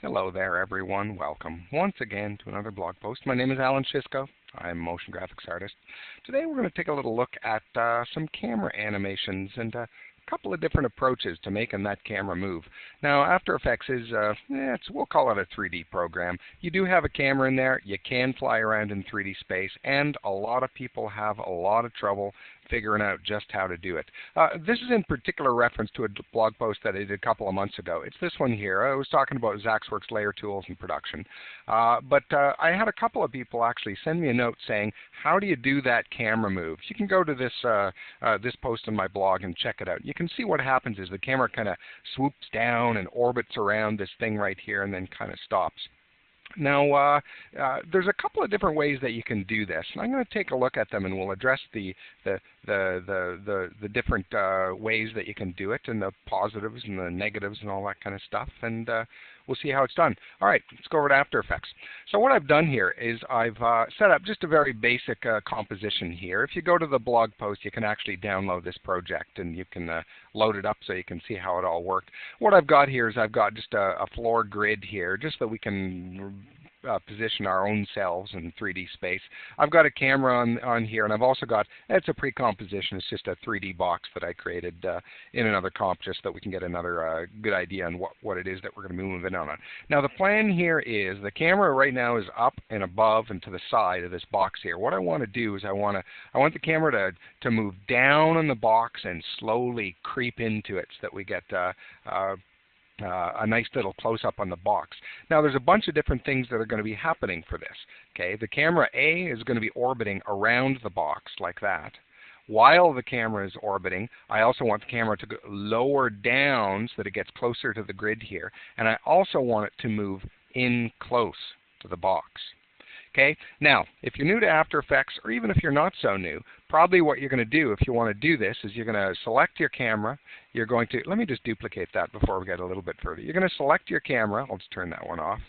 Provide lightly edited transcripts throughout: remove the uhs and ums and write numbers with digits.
Hello there, everyone. Welcome once again to another blog post. My name is Alan Shisco. I'm a motion graphics artist. Today we're going to take a little look at some camera animations and a couple of different approaches to making that camera move. Now, After Effects is, we'll call it a 3D program. You do have a camera in there. You can fly around in 3D space, and a lot of people have a lot of trouble figuring out just how to do it. This is in particular reference to a blog post that I did a couple of months ago. It's this one here. I was talking about Zaxworks layer tools in production. But I had a couple of people actually send me a note saying, how do you do that camera move? You can go to this post on my blog and check it out. You can see what happens is the camera kind of swoops down and orbits around this thing right here and then kind of stops. Now, there's a couple of different ways that you can do this, and I'm going to take a look at them, and we'll address the different ways that you can do it, and the positives and the negatives and all that kind of stuff, and we'll see how it's done. All right, let's go over to After Effects. So what I've done here is I've set up just a very basic composition here. If you go to the blog post, you can actually download this project, and you can load it up so you can see how it all worked. What I've got here is I've got just a floor grid here, just so we can position our own selves in 3D space. I've got a camera on here, and I've also got, it's a pre-composition, it's just a 3D box that I created in another comp just so that we can get another good idea on what it is that we're going to be moving on. Now the plan here is the camera right now is up and above and to the side of this box here. What I want to do is I want the camera to move down in the box and slowly creep into it so that we get a nice little close-up on the box. Now there's a bunch of different things that are going to be happening for this. Okay, the camera A is going to be orbiting around the box like that. While the camera is orbiting, I also want the camera to go lower down so that it gets closer to the grid here, and I also want it to move in close to the box. Okay, now if you're new to After Effects, or even if you're not so new, probably what you're going to do if you want to do this is you're going to select your camera. You're going to, let me just duplicate that before we get a little bit further. You're going to select your camera. I'll just turn that one off.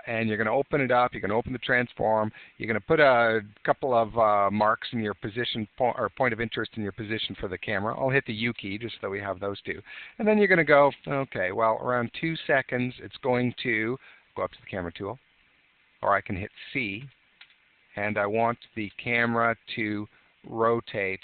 And you're going to open it up. You're going to open the transform. You're going to put a couple of marks in your position or point of interest in your position for the camera. I'll hit the U key just so we have those two. And then you're going to go, okay, well, around 2 seconds, it's going to go up to the camera tool. Or I can hit C, and I want the camera to rotate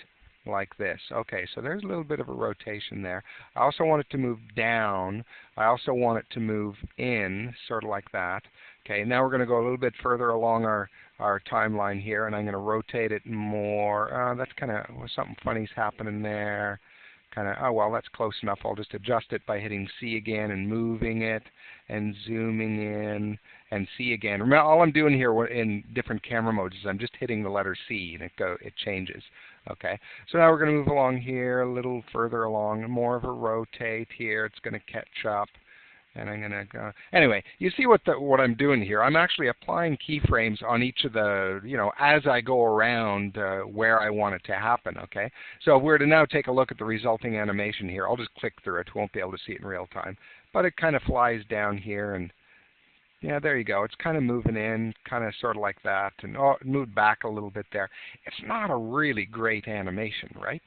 like this. Okay, so there's a little bit of a rotation there. I also want it to move down. I also want it to move in, sort of like that. Okay, now we're going to go a little bit further along our timeline here, and I'm going to rotate it more. That's kind of, something funny's happening there. Oh, well, that's close enough. I'll just adjust it by hitting C again and moving it and zooming in and C again. Remember, all I'm doing here in different camera modes is I'm just hitting the letter C and it changes. Okay, so now we're going to move along here a little further along, more of a rotate here. It's going to catch up. And I'm going to go. Anyway, you see what I'm doing here. I'm actually applying keyframes on each of the, as I go around where I want it to happen, okay? So if we're to now take a look at the resulting animation here, I'll just click through it. We won't be able to see it in real time. But it kind of flies down here, and yeah, there you go. It's kind of moving in, kind of sort of like that, and it moved back a little bit there. It's not a really great animation, right?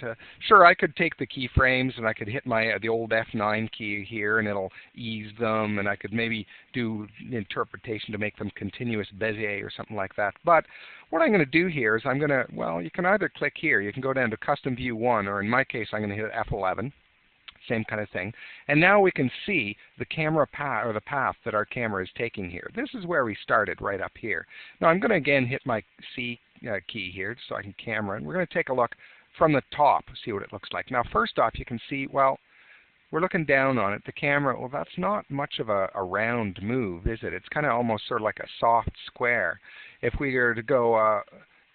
Sure, I could take the keyframes and I could hit the old F9 key here, and it'll ease them, and I could maybe do interpretation to make them continuous Bezier or something like that. But what I'm going to do here is I'm going to, well, you can either click here. You can go down to Custom View 1, or in my case, I'm going to hit F11. Same kind of thing. And now we can see the camera path, or the path that our camera is taking here. This is where we started, right up here. Now I'm going to again hit my C key here so I can camera, and we're going to take a look from the top, see what it looks like. Now first off, you can see, well, we're looking down on it. The camera, well, that's not much of a round move, is it? It's kind of almost sort of like a soft square. If we were to go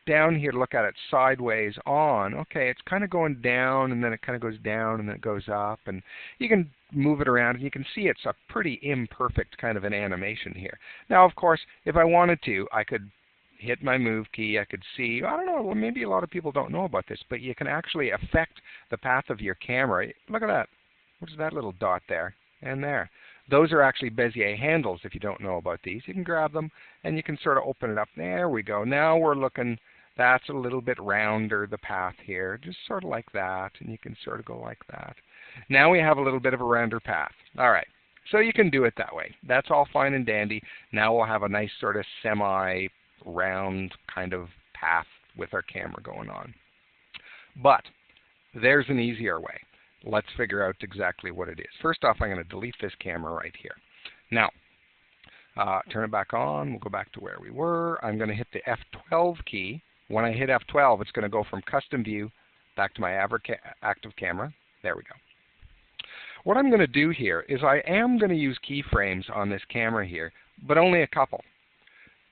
down here to look at it sideways on, okay, it's kind of going down, and then it kind of goes down, and then it goes up, and you can move it around, and you can see it's a pretty imperfect kind of an animation here. Now, of course, if I wanted to, I could hit my move key. I could see, I don't know, well, maybe a lot of people don't know about this, but you can actually affect the path of your camera. Look at that. What's that little dot there? And there. Those are actually Bezier handles if you don't know about these. You can grab them, and you can sort of open it up. There we go. Now we're looking. That's a little bit rounder, the path here, just sort of like that, and you can sort of go like that. Now we have a little bit of a rounder path. All right. So you can do it that way. That's all fine and dandy. Now we'll have a nice sort of semi-round kind of path with our camera going on. But there's an easier way. Let's figure out exactly what it is. First off, I'm going to delete this camera right here. Now, turn it back on. We'll go back to where we were. I'm going to hit the F12 key. When I hit F12, it's going to go from custom view back to my active camera. There we go. What I'm going to do here is I am going to use keyframes on this camera here, but only a couple.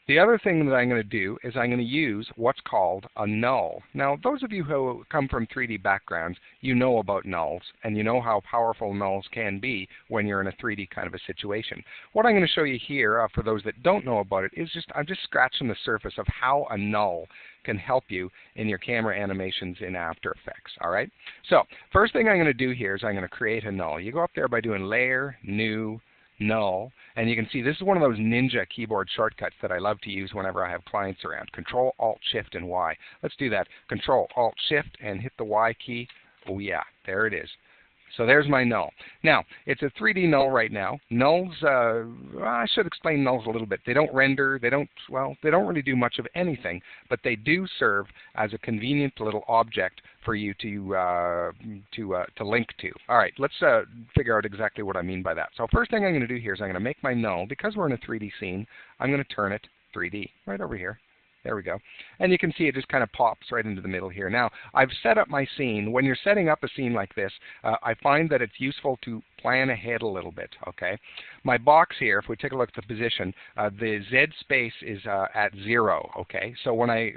The other thing that I'm going to do is I'm going to use what's called a null. Now, those of you who come from 3D backgrounds, you know about nulls, and you know how powerful nulls can be when you're in a 3D kind of a situation. What I'm going to show you here, for those that don't know about it, is I'm just scratching the surface of how a null can help you in your camera animations in After Effects. All right? So, first thing I'm going to do here is I'm going to create a null. You go up there by doing Layer, New, Null, and you can see this is one of those ninja keyboard shortcuts that I love to use whenever I have clients around. Control, Alt, Shift, and Y. Let's do that. Control, Alt, Shift, and hit the Y key. Oh yeah, there it is. So there's my null. Now, it's a 3D null right now. Nulls, I should explain nulls a little bit. They don't render, they don't really do much of anything, but they do serve as a convenient little object for you to link to. All right, let's figure out exactly what I mean by that. So first thing I'm going to do here is I'm going to make my null, because we're in a 3D scene, I'm going to turn it 3D, right over here. There we go. And you can see it just kind of pops right into the middle here. Now, I've set up my scene. When you're setting up a scene like this, I find that it's useful to plan ahead a little bit, okay? My box here, if we take a look at the position, the Z space is at 0, okay? So when I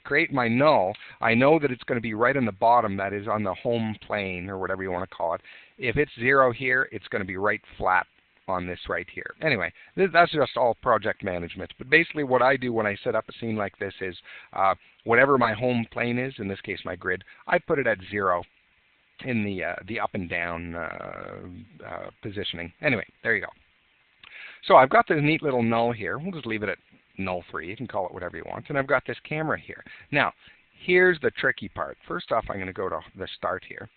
create my null, I know that it's going to be right on the bottom, that is on the home plane, or whatever you want to call it. If it's 0 here, it's going to be right flat on this right here. Anyway, that's just all project management. But basically what I do when I set up a scene like this is whatever my home plane is, in this case my grid, I put it at 0 in the up and down positioning. Anyway, there you go. So I've got this neat little null here. We'll just leave it at null 3. You can call it whatever you want. And I've got this camera here. Now, here's the tricky part. First off, I'm going to go to the start here.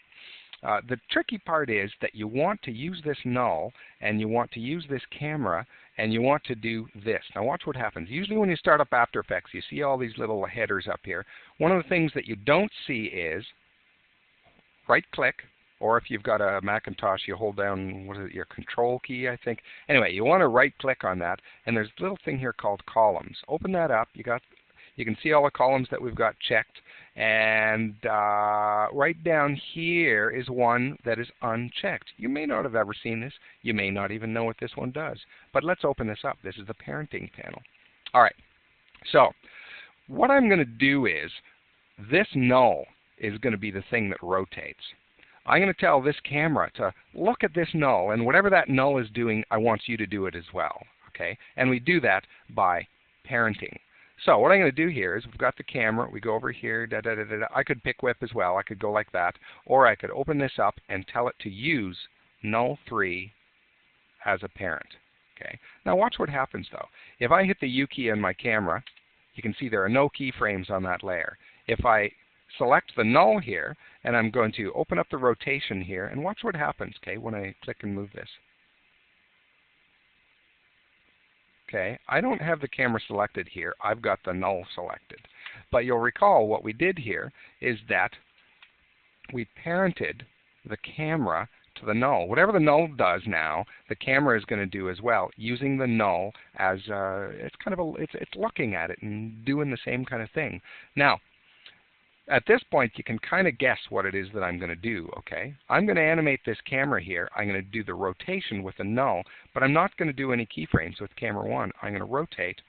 The tricky part is that you want to use this null, and you want to use this camera, and you want to do this. Now watch what happens. Usually when you start up After Effects, you see all these little headers up here. One of the things that you don't see is right-click, or if you've got a Macintosh, you hold down, what is it, your Control key, I think. Anyway, you want to right-click on that, and there's a little thing here called Columns. Open that up. You can see all the columns that we've got checked. And right down here is one that is unchecked. You may not have ever seen this. You may not even know what this one does. But let's open this up. This is the parenting panel. All right. So what I'm going to do is this null is going to be the thing that rotates. I'm going to tell this camera to look at this null, and whatever that null is doing, I want you to do it as well. Okay? And we do that by parenting. So what I'm going to do here is we've got the camera. We go over here. I could pick whip as well. I could go like that. Or I could open this up and tell it to use null 3 as a parent. Okay. Now watch what happens though. If I hit the U key on my camera, you can see there are no keyframes on that layer. If I select the null here, and I'm going to open up the rotation here, and watch what happens, okay, when I click and move this. Okay, I don't have the camera selected here. I've got the null selected. But you'll recall what we did here is that we parented the camera to the null. Whatever the null does now, the camera is going to do as well, using the null as it's kind of it's looking at it and doing the same kind of thing. Now, at this point, you can kind of guess what it is that I'm going to do, okay? I'm going to animate this camera here. I'm going to do the rotation with the null, but I'm not going to do any keyframes with camera 1. I'm going to rotate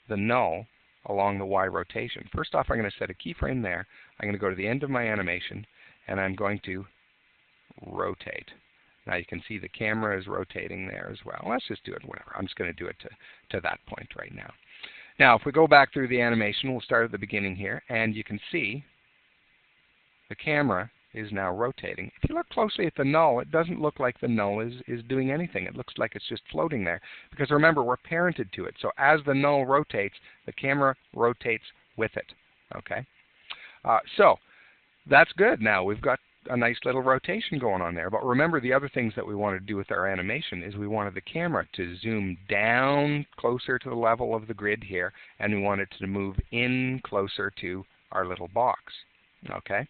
the null along the Y rotation. First off, I'm going to set a keyframe there. I'm going to go to the end of my animation, and I'm going to rotate. Now you can see the camera is rotating there as well. Let's just do it whatever. I'm just going to do it to that point right now. Now, if we go back through the animation, we'll start at the beginning here, and you can see the camera is now rotating. If you look closely at the null, it doesn't look like the null is doing anything. It looks like it's just floating there. Because remember, we're parented to it. So as the null rotates, the camera rotates with it. Okay? So that's good. Now we've got a nice little rotation going on there. But remember, the other things that we wanted to do with our animation is we wanted the camera to zoom down closer to the level of the grid here, and we wanted to move in closer to our little box. Okay?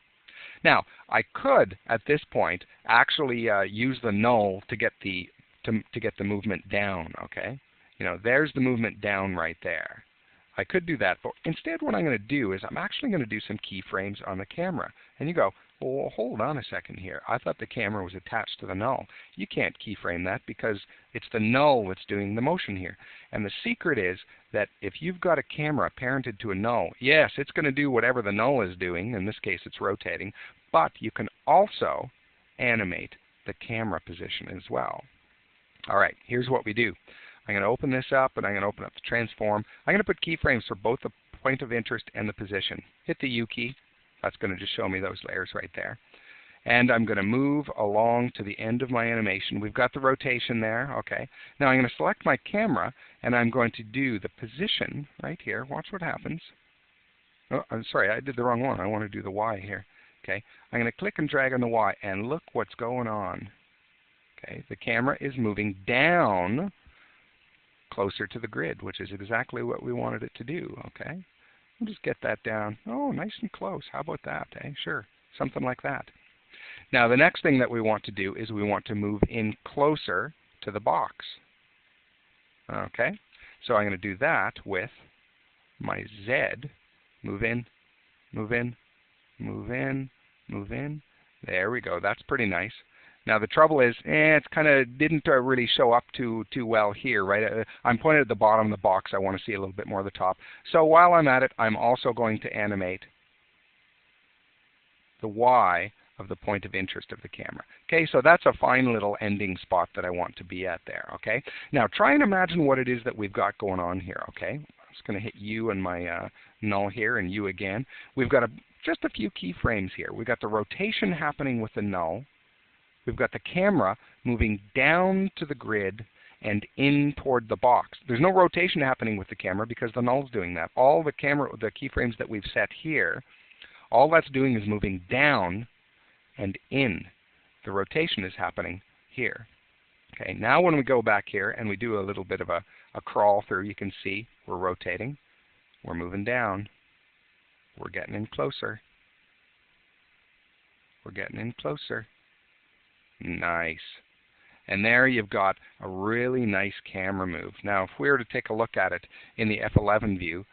Now, I could, at this point, actually use the null to get the movement down. Okay? There's the movement down right there. I could do that, but instead what I'm going to do is I'm actually going to do some keyframes on the camera. And you go, well, hold on a second here. I thought the camera was attached to the null. You can't keyframe that because it's the null that's doing the motion here. And the secret is that if you've got a camera parented to a null, yes, it's going to do whatever the null is doing. In this case, it's rotating. But you can also animate the camera position as well. All right, here's what we do. I'm going to open this up, and I'm going to open up the transform. I'm going to put keyframes for both the point of interest and the position. Hit the U key. That's going to just show me those layers right there. And I'm going to move along to the end of my animation. We've got the rotation there. Okay. Now I'm going to select my camera, and I'm going to do the position right here. Watch what happens. Oh, I'm sorry, I did the wrong one. I want to do the Y here. Okay. I'm going to click and drag on the Y, and look what's going on. Okay. The camera is moving down closer to the grid, which is exactly what we wanted it to do. Okay, we'll just get that down. Oh, nice and close. How about that? Sure, something like that. Now the next thing that we want to do is we want to move in closer to the box. Okay, so I'm going to do that with my Z. Move in, move in, move in, move in. There we go. That's pretty nice. Now the trouble is, it's kind of didn't really show up too well here, right? I'm pointed at the bottom of the box. I want to see a little bit more of the top. So while I'm at it, I'm also going to animate the Y of the point of interest of the camera. Okay, so that's a fine little ending spot that I want to be at there. Okay, now try and imagine what it is that we've got going on here. Okay, I'm just going to hit U and my null here, and U again. We've got just a few keyframes here. We've got the rotation happening with the null. We've got the camera moving down to the grid and in toward the box. There's no rotation happening with the camera because the null's doing that. All the keyframes that we've set here, all that's doing is moving down and in. The rotation is happening here. Okay, now when we go back here and we do a little bit of a crawl through, you can see we're rotating, we're moving down, we're getting in closer, we're getting in closer. Nice. And there you've got a really nice camera move. Now, if we were to take a look at it in the F11 view,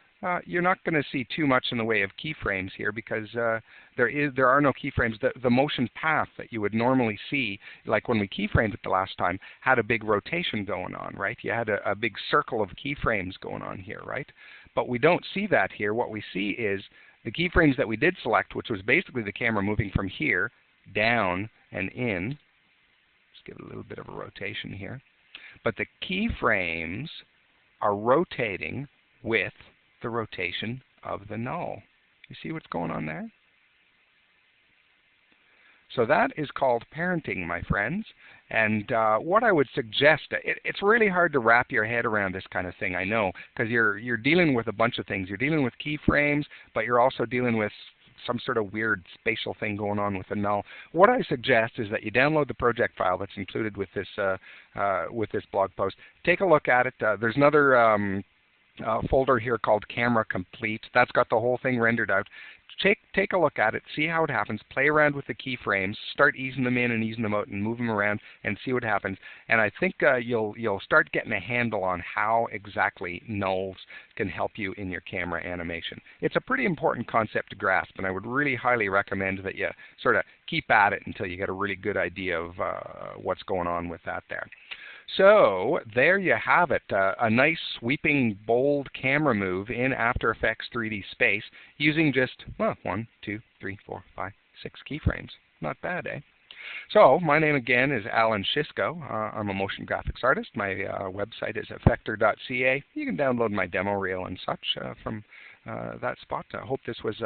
you're not going to see too much in the way of keyframes here because there are no keyframes. The motion path that you would normally see, like when we keyframed it the last time, had a big rotation going on, right? You had a big circle of keyframes going on here, right? But we don't see that here. What we see is the keyframes that we did select, which was basically the camera moving from here down and in. Give it a little bit of a rotation here. But the keyframes are rotating with the rotation of the null. You see what's going on there? So that is called parenting, my friends. And what I would suggest, it's really hard to wrap your head around this kind of thing, I know, because you're dealing with a bunch of things. You're dealing with keyframes, but you're also dealing with some sort of weird spatial thing going on with the null. What I suggest is that you download the project file that's included with this blog post. Take a look at it. There's another folder here called Camera Complete. That's got the whole thing rendered out. Take a look at it, see how it happens, play around with the keyframes, start easing them in and easing them out and move them around and see what happens. And I think you'll start getting a handle on how exactly nulls can help you in your camera animation. It's a pretty important concept to grasp, and I would really highly recommend that you sort of keep at it until you get a really good idea of what's going on with that there. So there you have it, a nice sweeping bold camera move in After Effects 3D Space using just, well, 1, 2, 3, 4, 5, 6 keyframes. Not bad, eh? So my name again is Alan Szyszko. I'm a motion graphics artist. My website is effector.ca. You can download my demo reel and such from that spot. I hope this was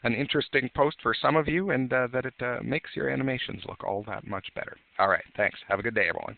an interesting post for some of you and that it makes your animations look all that much better. All right, thanks. Have a good day, everyone.